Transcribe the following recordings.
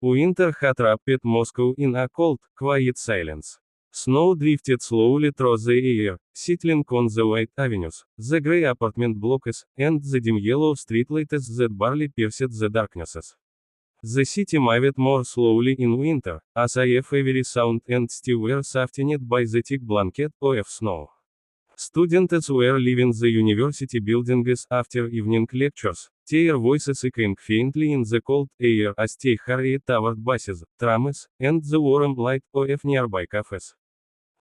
Winter had wrapped Moscow in a cold, quiet silence. Snow drifted slowly through the air, settling on the white avenues, the grey apartment blocks, and the dim yellow streetlights that barely pierced the darknesses. The city moved more slowly in winter, as if every sound and still were softened by the thick blanket of snow. Students were leaving the university buildings after evening lectures, their voices echoing faintly in the cold air as they hurried toward buses, trams, and the warm light of nearby cafes.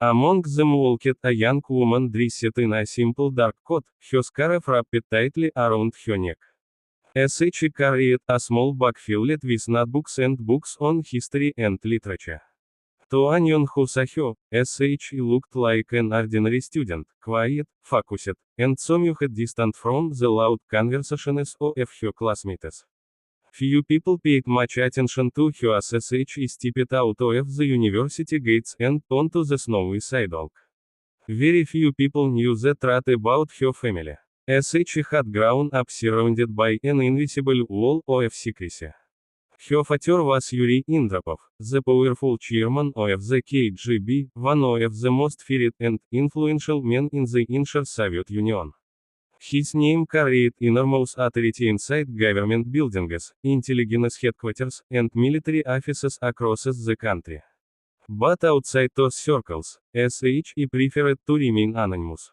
Among them walked a young woman dressed in a simple dark coat, her scarf wrapped tightly around her neck. As she carried a small bag filled with notebooks and books on history and literature. To anyone who saw her, she looked like an ordinary student, quiet, focused, and somehow distant from the loud conversations of her classmates. Few people paid much attention to her as she stepped out of the university gates and onto the snowy sidewalk. Very few people knew the truth about her family. She had grown up surrounded by an invisible wall of secrecy. Her father was Yuri Andropov, the powerful chairman of the KGB, one of the most feared and influential men in the ancient Soviet Union. His name carried enormous authority inside government buildings, intelligence headquarters, and military offices across the country. But outside those circles, he preferred to remain anonymous.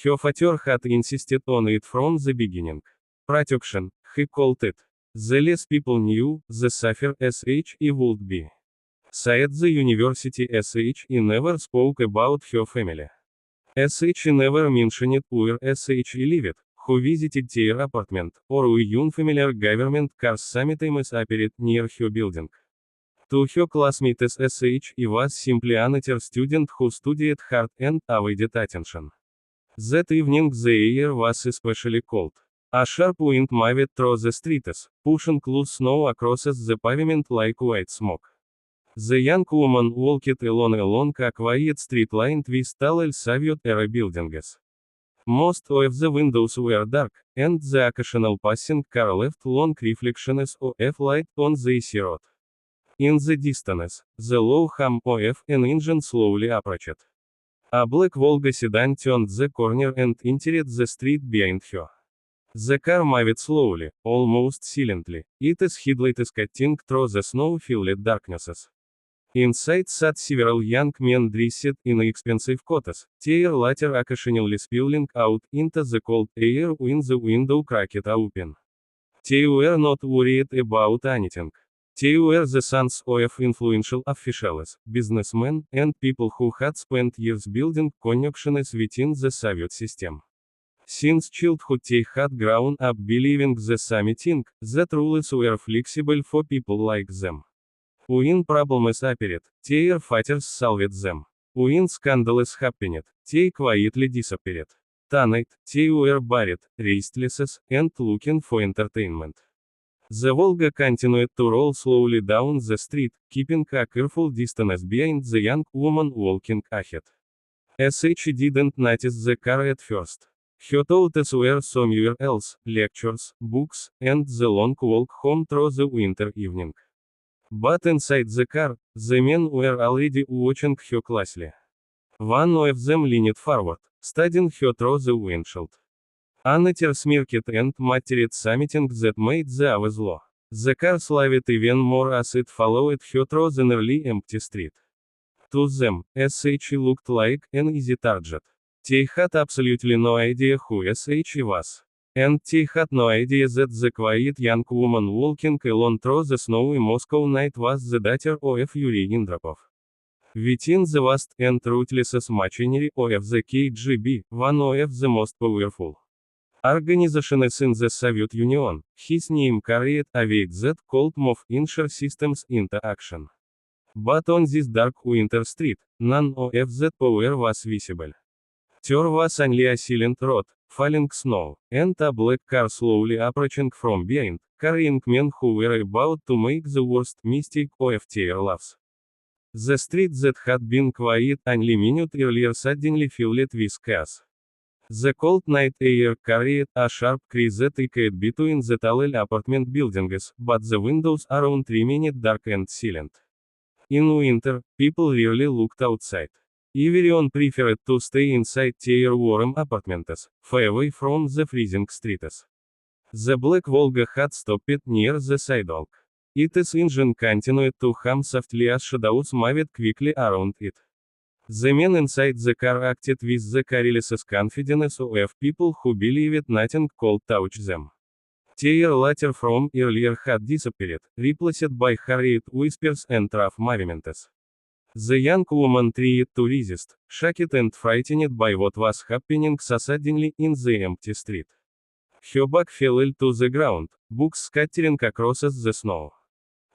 Her father had insisted on it from the beginning. Protection, he called it. The less people knew, the safer he would be. So at the university he never spoke about her family. She never mentioned where she lived, who visited their apartment, or why unfamiliar government cars sometimes appeared near her building. To her classmates she was simply another student who studied hard and avoided attention. That evening the air was especially cold. A sharp wind moved through the streets, pushing loose snow across the pavement like white smoke. The young woman walked along a quiet street lined with tall Soviet-era buildings. Most of the windows were dark, and the occasional passing car left long reflections of light on the icy road. In the distance, the low hum of an engine slowly approached. A black Volga sedan turned the corner and entered the street behind her. The car moved slowly, almost silently, its headlights cutting through the snow-filled darknesses. Inside sat several young men dressed in expensive coats, their latter occasionally spilling out into the cold air when the window cracked open. They were not worried about anything. They were the sons of influential officials, businessmen, and people who had spent years building connections within the Soviet system. Since childhood they had grown up believing the same thing, that rules were flexible for people like them. When problems appeared, their fathers solved them. When scandals happened, they quietly disappeared. Tonight, they were buried, restless, and looking for entertainment. The Volga continued to roll slowly down the street, keeping a careful distance behind the young woman walking ahead. She didn't notice the car at first. Her thoughts were somewhere else, lectures, books, and the long walk home through the winter evening. But inside the car, the men were already watching her closely. One of them leaned forward, studying her through the windshield. Another smirked and muttered something that made the eyes low. The car slowed even more as it followed her through the nearly empty street. To them, she looked like an easy target. They had absolutely no idea who she was. And they had no idea that the quiet young woman walking alone through the snowy Moscow night was the daughter of Yuri Andropov. Within the vast and ruthless machinery of the KGB, one of the most powerful organizations in the Soviet Union, his name carried a weight that could move entire systems into action. But on this dark winter street, none of that power was visible. There was only a silent road, falling snow, and a black car slowly approaching from behind, carrying men who were about to make the worst mistake of their lives. The street that had been quiet only a minute earlier suddenly filled with chaos. The cold night air carried a sharp breeze that echoed between the tall apartment buildings, but the windows around remained dark and silent. In winter, people rarely looked outside. Everyone preferred to stay inside their warm apartments, far away from the freezing streets. The black Volga had stopped near the sidewalk. Its engine continued to hum softly as shadows moved quickly around it. The men inside the car acted with the careless confidence of people who believed nothing could touch them. Their laughter from earlier had disappeared, replaced by hurried whispers and rough movements. The young woman tried to resist, shocked and frightened by what was happening so suddenly in the empty street. Her back fell to the ground, books scattering across the snow.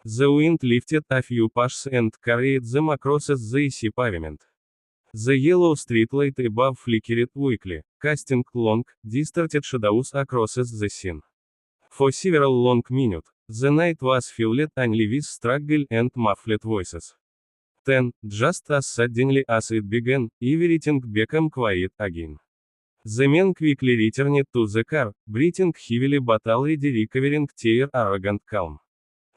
The wind lifted a few paces and carried them across the icy pavement. The yellow streetlight above flickered weakly, casting long, distorted shadows across the scene. For several long minutes, the night was filled only with struggle and muffled voices. Then, just as suddenly as it began, everything became quiet again. The men quickly returned to the car, breathing heavily but already recovering their arrogant calm.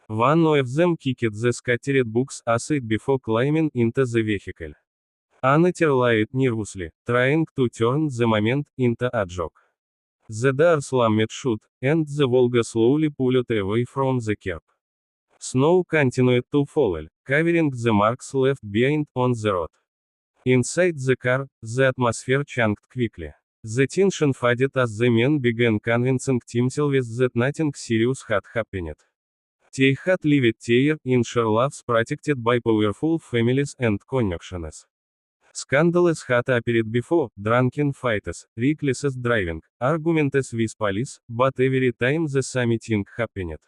One of them kicked the scattered books aside before climbing into the vehicle. Another lied nervously, trying to turn the moment into a joke. The door slammed shut, and the Volga slowly pulled away from the curb. Snow continued to fall, covering the marks left behind on the road. Inside the car, the atmosphere changed quickly. The tension faded as the men began convincing themselves that nothing serious had happened. They had lived their inner lives protected by powerful families and connections. Scandals had appeared before, drunken fights, reckless driving, arguments with police, but every time the same thing happened.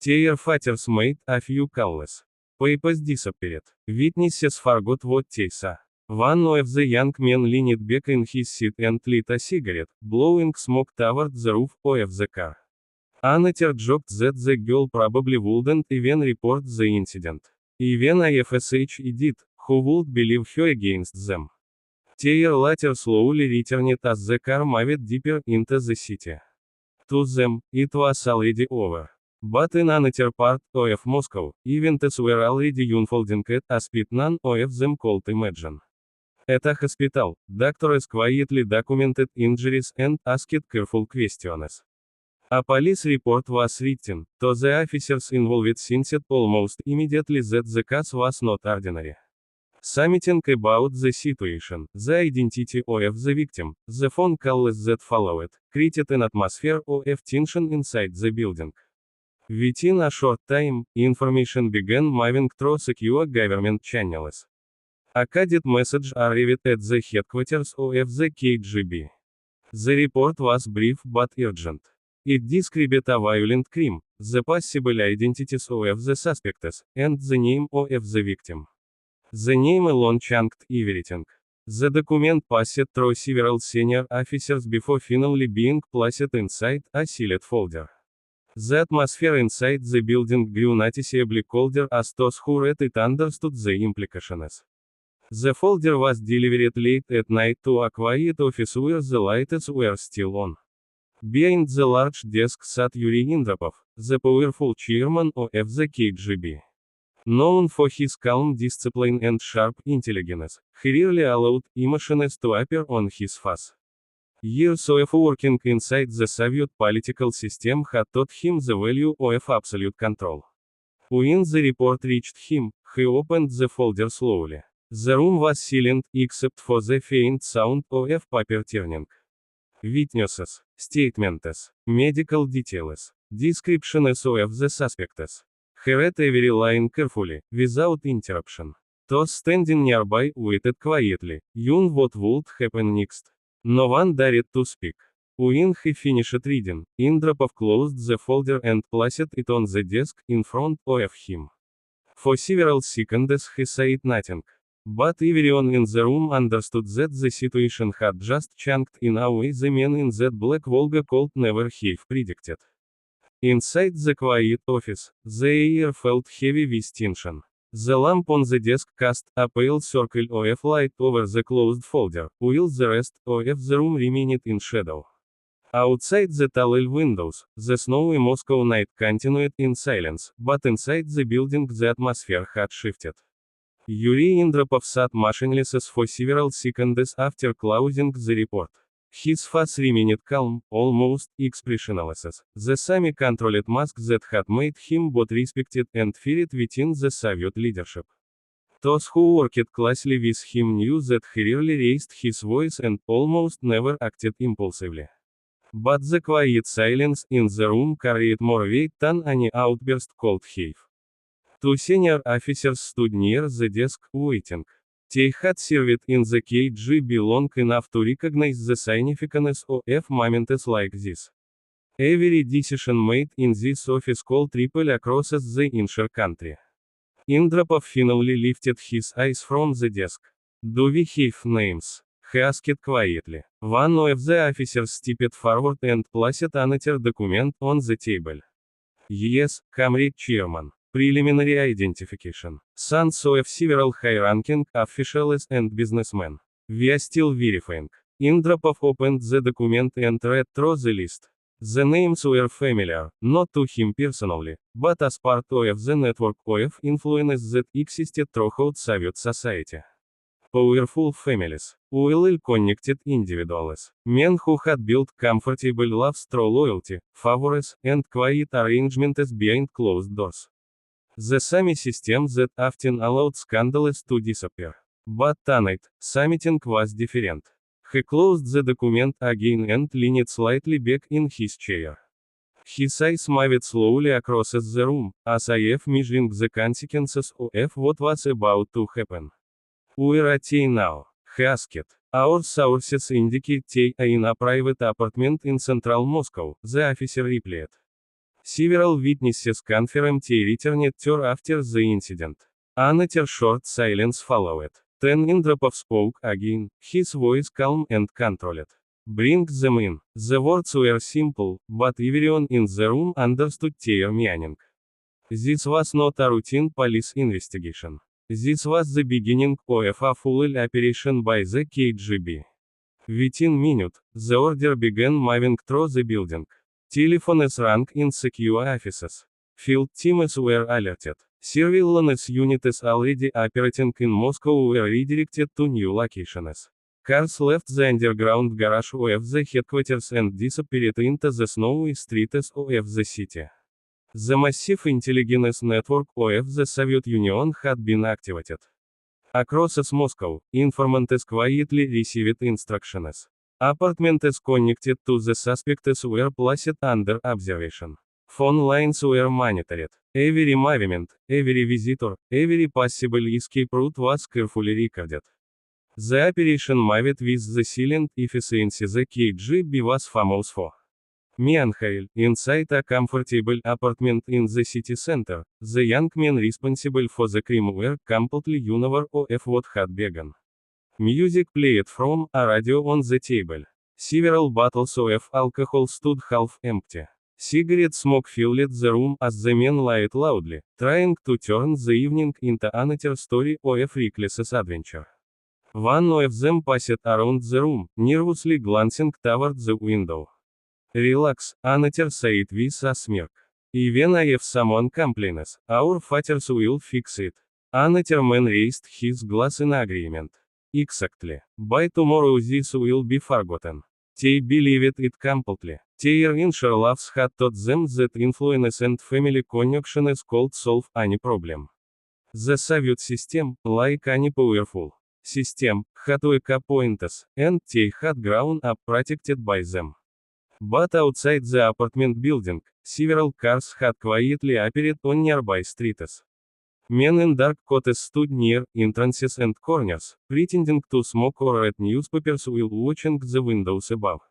Their fathers made a few calls. Papers disappeared. Witnesses forgot what they saw. One of the young men leaned back in his seat and lit a cigarette, blowing smoke toward the roof of the car. Another joked that the girl probably wouldn't even report the incident. Even if she did, who would believe her against them? Their laughter slowly returned as the car moved deeper into the city. To them, it was already over. But in another part of Moscow, events were already unfolding at a speed none of them could imagine. At a hospital, doctors quietly documented injuries and asked careful questions. A police report was written to the officers involved since almost immediately that the case was not ordinary. Something about the situation, the identity of the victim, the phone calls that followed, created an atmosphere of tension inside the building. Within a short time, information began moving through secure government channels. A coded message arrived at the headquarters of the KGB. The report was brief but urgent. It described a violent crime, the possible identities of the suspects, and the name of the victim. The name alone changed everything. The document passed through several senior officers before finally being placed inside a sealed folder. The atmosphere inside the building grew noticeably colder as those who read it understood the implications. The folder was delivered late at night to a quiet office where the lights were still on. Behind the large desk sat Yuri Andropov, the powerful chairman of the KGB. Known for his calm discipline and sharp intelligence, he rarely allowed emotions to appear on his face. Years of working inside the Soviet political system had taught him the value of absolute control. When the report reached him, he opened the folder slowly. The room was silent, except for the faint sound of paper turning. Witnesses, statements, medical details, descriptions of the suspects. He read every line carefully, without interruption. Those standing nearby waited quietly, knowing what would happen next. No one dared to speak. When he finished reading, Andropov closed the folder and placed it on the desk in front of him. For several seconds he said nothing. But everyone in the room understood that the situation had just changed in a way the men in that black Volga could never have predicted. Inside the quiet office, the air felt heavy with tension. The lamp on the desk cast a pale circle of light over the closed folder, while the rest of the room remained in shadow. Outside the tall windows, the snowy Moscow night continued in silence, but inside the building the atmosphere had shifted. Yuri Andropov sat motionless for several seconds after closing the report. His face remained calm, almost expressionless. The semi-controlled mask that had made him both respected and feared within the Soviet leadership. Those who worked closely with him knew that he rarely raised his voice and almost never acted impulsively. But the quiet silence in the room carried more weight than any outburst could have. Two senior officers stood near the desk, waiting. They had served in the KGB long enough to recognize the significance of moments like this. Every decision made in this office could ripple across the entire country. Andropov finally lifted his eyes from the desk. "Do we have names?" he asked quietly. One of the officers stepped forward and placed another document on the table. "Yes, Comrade Chairman. Preliminary identification. Sons of several high-ranking officials and businessmen. We are still verifying." Andropov opened the document and read through the list. The names were familiar, not to him personally, but as part of the network of influence that existed throughout Soviet society. Powerful families, well-connected individuals, men who had built comfortable lives through loyalty, favors, and quiet arrangements behind closed doors. The same system that often allowed scandals to disappear. But tonight, something was different. He closed the document again and leaned slightly back in his chair. His eyes moved slowly across the room, as if measuring the consequences of what was about to happen. "Where are they now?" he asked. "Our sources indicate they are in a private apartment in central Moscow," the officer replied. Several witnesses confirmed they returned there after the incident. Another short silence followed. Then Andropov spoke again, his voice calm and controlled. "Bring them in." The words were simple, but everyone in the room understood their meaning. This was not a routine police investigation. This was the beginning of a full operation by the KGB. Within minutes, the order began moving through the building. Telephones rang in secure offices. Field teams were alerted. Surveillance units already operating in Moscow were redirected to new locations. Cars left the underground garage of the headquarters and disappeared into the snowy streets of the city. The massive intelligence network of the Soviet Union had been activated. Across Moscow, informants quietly received instructions. Apartments connected to the suspects were placed under observation. Phone lines were monitored. Every movement, every visitor, every possible escape route was carefully recorded. The operation moved with the silent efficiency the KGB was famous for. Meanwhile, inside a comfortable apartment in the city center, the young men responsible for the crime were completely unaware of what had begun. Music played from a radio on the table. Several bottles of alcohol stood half empty. Cigarette smoke filled the room as the men lied loudly, trying to turn the evening into another story of reckless adventure. One of them passed around the room, nervously glancing toward the window. "Relax," another said with a smirk. "Even if someone complains, our fathers will fix it." Another man raised his glass in agreement. "Exactly. By tomorrow this will be forgotten." They believed it completely. Their inner lives had taught them that influence and family connections could solve any problem. The Soviet system, like any powerful system, had weak points, and they had grown up protected by them. But outside the apartment building, several cars had quietly appeared on nearby streets. Men in dark coats stood near entrances and corners, pretending to smoke or read newspapers while watching the windows above.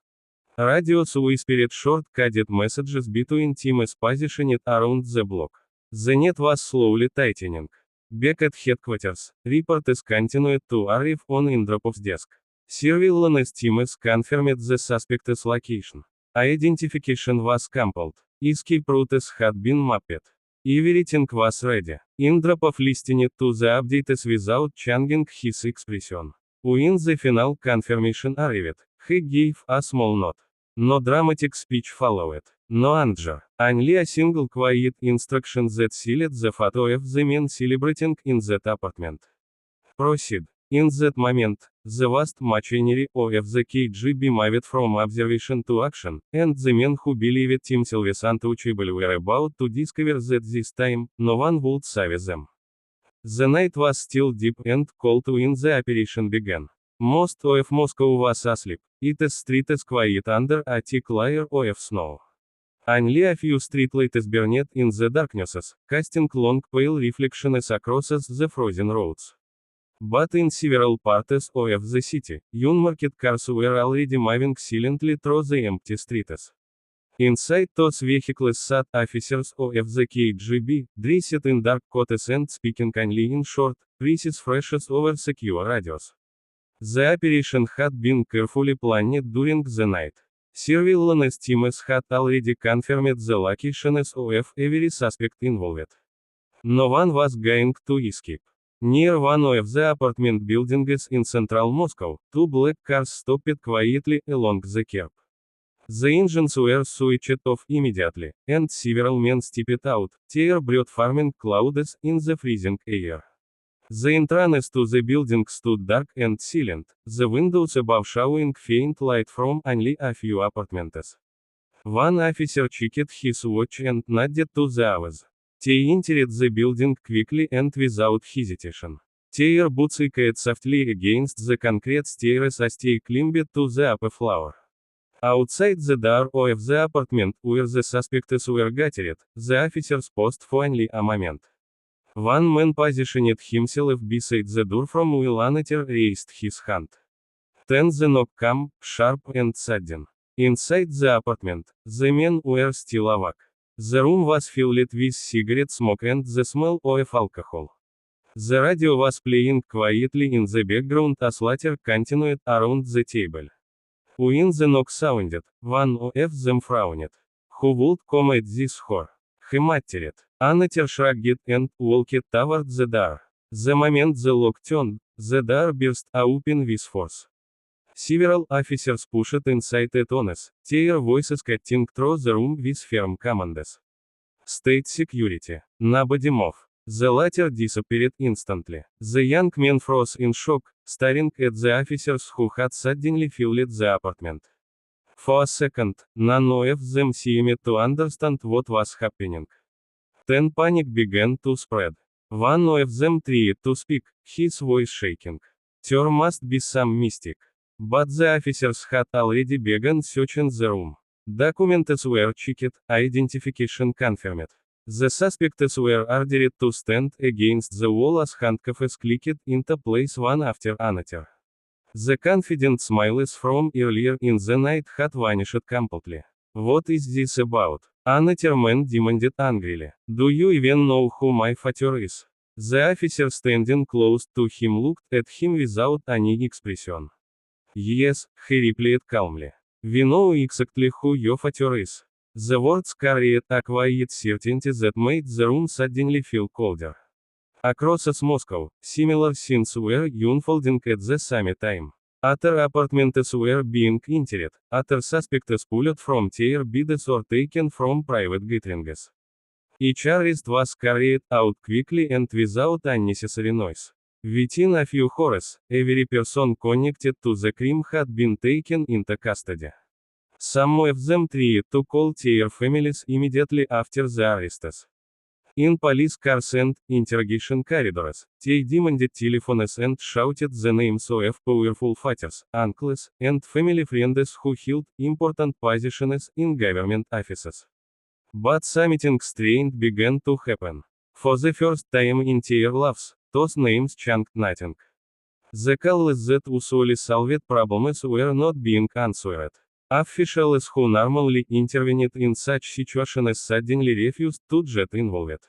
Radios whispered short-coded messages between teams positioned around the block. The net was slowly tightening. Back at headquarters, reports continued to arrive on Andropov's desk. Surveillance teams confirmed the suspect's location. Identification was complete. Escape routes had been mapped. Everything was ready. Andropov listened to the updates without changing his expression. When the final confirmation arrived, he gave a small nod. No dramatic speech followed. No anger. Only a single quiet instruction that sealed the photo of the men celebrating in that apartment. Proceed. In that moment, the vast machinery of the KGB moved from observation to action, and the men who believed themselves untouchable were about to discover that this time, no one would save them. The night was still deep and cold when the operation began. Most of Moscow was asleep. Its streets quiet under a thick layer of snow. Only a few streetlights burned in the darknesses, casting long pale reflections across the frozen roads. But in several parts of the city, unmarked cars were already moving silently through the empty streets. Inside those vehicles sat officers of the KGB, dressed in dark coats and speaking only in short, precise phrases over secure radios. The operation had been carefully planned during the night. Surveillance teams had already confirmed the locations of every suspect involved. No one was going to escape. Near one of the apartment buildings in central Moscow, two black cars stopped quietly along the curb. The engines were switched off immediately, and several men stepped out, their breath forming clouds in the freezing air. The entrance to the building stood dark and silent, the windows above showing faint light from only a few apartments. One officer checked his watch and nodded to the others. They entered the building quickly and without hesitation. Their boots echoed softly against the concrete stairs as they climbed to the upper floor. Outside the door of the apartment where the suspects were gathered, the officers paused for only a moment. One man positioned himself beside the door from while another raised his hand. Then the knock came, sharp and sudden. Inside the apartment, the men were still awake. The room was filled with cigarette smoke and the smell of alcohol. The radio was playing quietly in the background as laughter continued around the table. When the knock sounded, one of them frowned. Who would come at this hour? He muttered. Another shrugged and walked toward the door. The moment the lock turned, the door burst open with force. Several officers pushed inside at once, their voices cutting through the room with firm commands. State security. Nobody move. The latter disappeared instantly. The young man froze in shock, staring at the officers who had suddenly filled the apartment. For a second, none of them seemed to understand what was happening. Then panic began to spread. One of them tried to speak, his voice shaking. There must be some mistake. But the officers had already begun searching the room. Documents were checked, identification confirmed. The suspects were ordered to stand against the wall as handcuffs clicked into place one after another. The confident smiles from earlier in the night had vanished completely. What is this about? Another man demanded angrily. Do you even know who my father is? The officer standing close to him looked at him without any expression. Yes, he replied calmly. We know exactly who your father is. The words carried a quiet certainty that made the room suddenly feel colder. Across Moscow, similar scenes were unfolding at the same time. Other apartments were being entered, other suspects pulled from their beds or taken from private gatherings. Each arrest was carried out quickly and without unnecessary noise. Within a few hours, every person connected to the crime had been taken into custody. Some of them tried to call their families immediately after the arrests. In police cars and interrogation corridors, they demanded telephones and shouted the names of powerful fathers, uncles, and family friends who held important positions in government offices. But something strange began to happen. For the first time in their lives, those names changed nothing. The calls that usually solved problems were not being answered. Officials who normally intervened in such situations suddenly refused to get involved.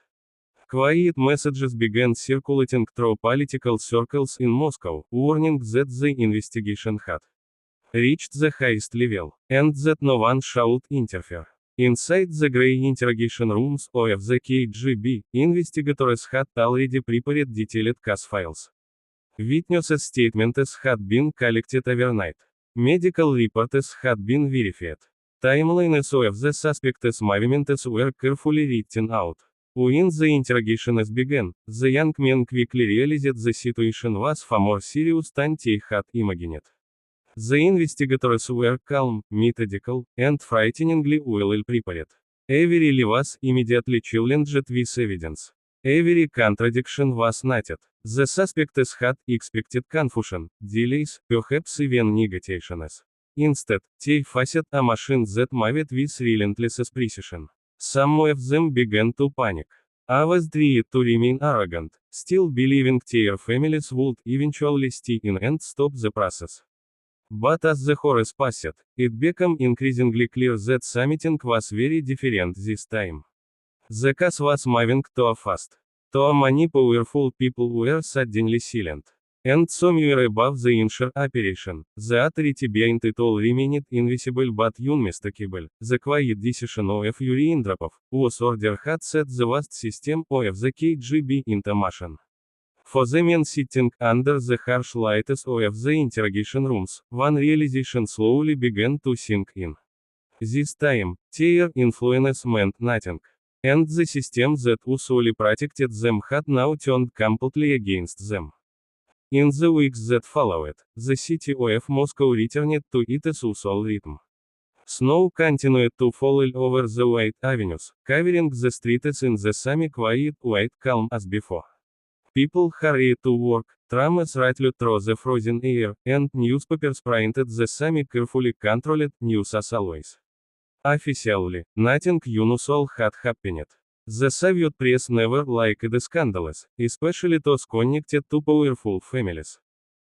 Quiet messages began circulating through political circles in Moscow, warning that the investigation had reached the highest level, and that no one should interfere. Inside the grey interrogation rooms of the KGB, investigators had already prepared detailed case files. Witnesses' statements had been collected overnight. Medical reports had been verified. Timelines of the suspects' movements were carefully written out. When the interrogations began, the young man quickly realized the situation was far more serious than they had imagined. The investigators were calm, methodical, and frighteningly well prepared. Every lie was immediately challenged with evidence. Every contradiction was noted. The suspects had expected confusion, delays, perhaps even negations. Instead, they faced a machine that moved with relentless precision. Some of them began to panic. Others tried to remain arrogant, still believing their families would eventually step in and stop the process. But as the horrors passed, it became increasingly clear that something was very different this time. The case was moving too fast. Too many powerful people were suddenly silent. And somewhere above the entire operation, the authority behind it all remained invisible but unmistakable. The quiet decision of Yuri Andropov, whose order had set the vast system of the KGB into motion. For the men sitting under the harsh lights of the interrogation rooms, one realization slowly began to sink in. This time, their influence meant nothing. And the system that usually protected them had now turned completely against them. In the weeks that followed, the city of Moscow returned to its usual rhythm. Snow continued to fall over the wide avenues, covering the streets in the same quiet, white calm as before. People hurried to work, trams rattled through the frozen air, and newspapers printed the same carefully controlled news as always. Officially, nothing unusual had happened. The Soviet press never liked scandals, especially those connected to powerful families.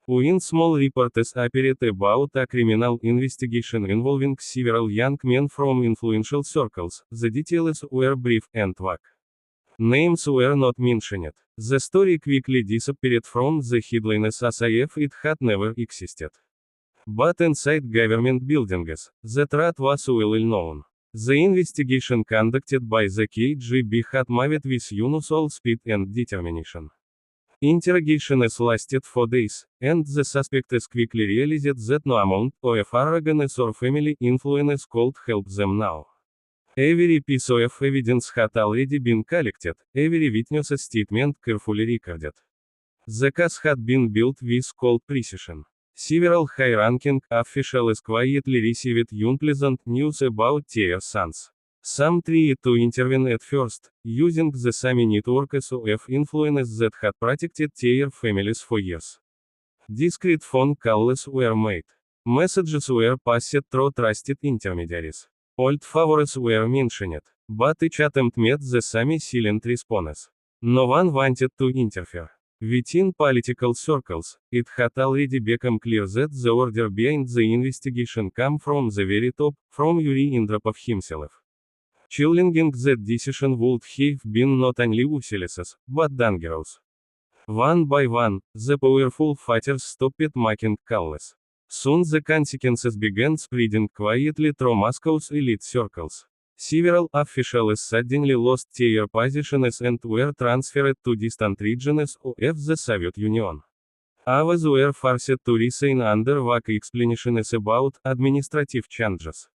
When small reports appeared about a criminal investigation involving several young men from influential circles, the details were brief and vague. Names were not mentioned. The story quickly disappeared from the headlines as if it had never existed. But inside government buildings, the truth was well known. The investigation conducted by the KGB had moved with unusual speed and determination. Interrogations lasted for days, and the suspects quickly realized that no amount of arrogance or family influence could help them now. Every piece of evidence had already been collected, every witness statement carefully recorded. The case had been built with cold precision. Several high-ranking officials quietly received unpleasant news about their sons. Some tried to intervene at first, using the same networks of influence that had protected their families for years. Discreet phone calls were made. Messages were passed through trusted intermediaries. Old favors were mentioned, but each attempt met the same silent response. No one wanted to interfere. Within political circles, it had already become clear that the order behind the investigation came from the very top, from Yuri Andropov himself. Challenging that decision would have been not only useless, but dangerous. One by one, the powerful fighters stopped making calls. Soon the consequences began spreading quietly through Moscow's elite circles. Several officials suddenly lost their positions and were transferred to distant regions of the Soviet Union. Others were forced to resign under vague explanations about administrative changes.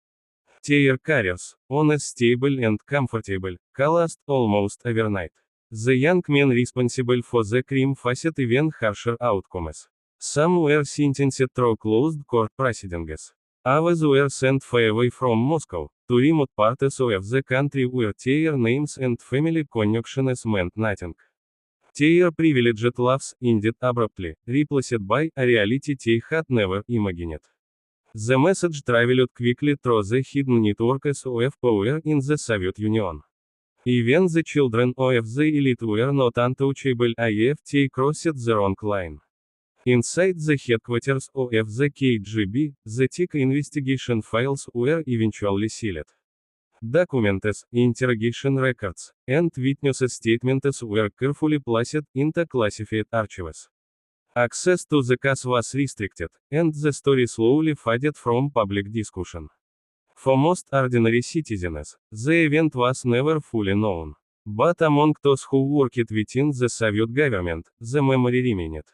Their careers, once stable and comfortable, collapsed almost overnight. The young men responsible for the crime faced even harsher outcomes. Some were sentenced through closed court proceedings. Others were sent far away from Moscow, to remote parts of the country where their names and family connections meant nothing. Their privileged lives ended abruptly, replaced by a reality they had never imagined. The message traveled quickly through the hidden networks of power in the Soviet Union. Even the children of the elite were not untouchable if they crossed the wrong line. Inside the headquarters of the KGB, the thick investigation files were eventually sealed. Documents, interrogation records, and witness statements were carefully placed into classified archives. Access to the case was restricted, and the story slowly faded from public discussion. For most ordinary citizens, the event was never fully known. But among those who worked within the Soviet government, the memory remained.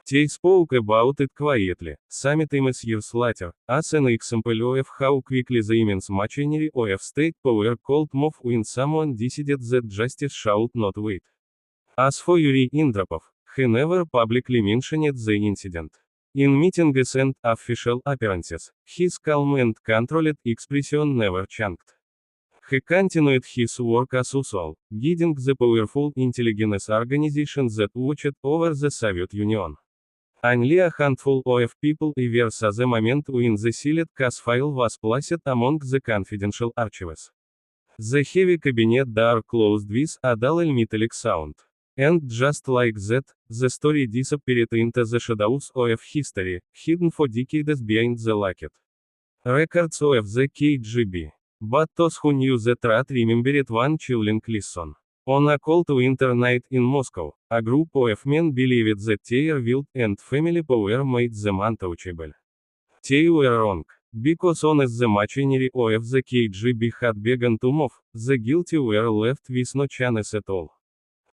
They spoke about it quietly, sometimes years later, as an example of how quickly the immense machinery of state power could move when someone decided that justice should not wait. As for Yuri Andropov, he never publicly mentioned the incident. In meetings and official appearances, his calm and controlled expression never changed. He continued his work as usual, guiding the powerful intelligence organization that watched over the Soviet Union. Only a handful of people were at the moment when the sealed case file was placed among the confidential archives. The heavy cabinet door closed with a dull metallic sound. And just like that, the story disappeared into the shadows of history, hidden for decades behind the locked records of the KGB. But those who knew the truth remembered one chilling lesson. On a cold winter night in Moscow, a group of men believed that their wealth and family power made them untouchable. They were wrong. Because as the machinery of the KGB had begun to move, the guilty were left with no chance at all.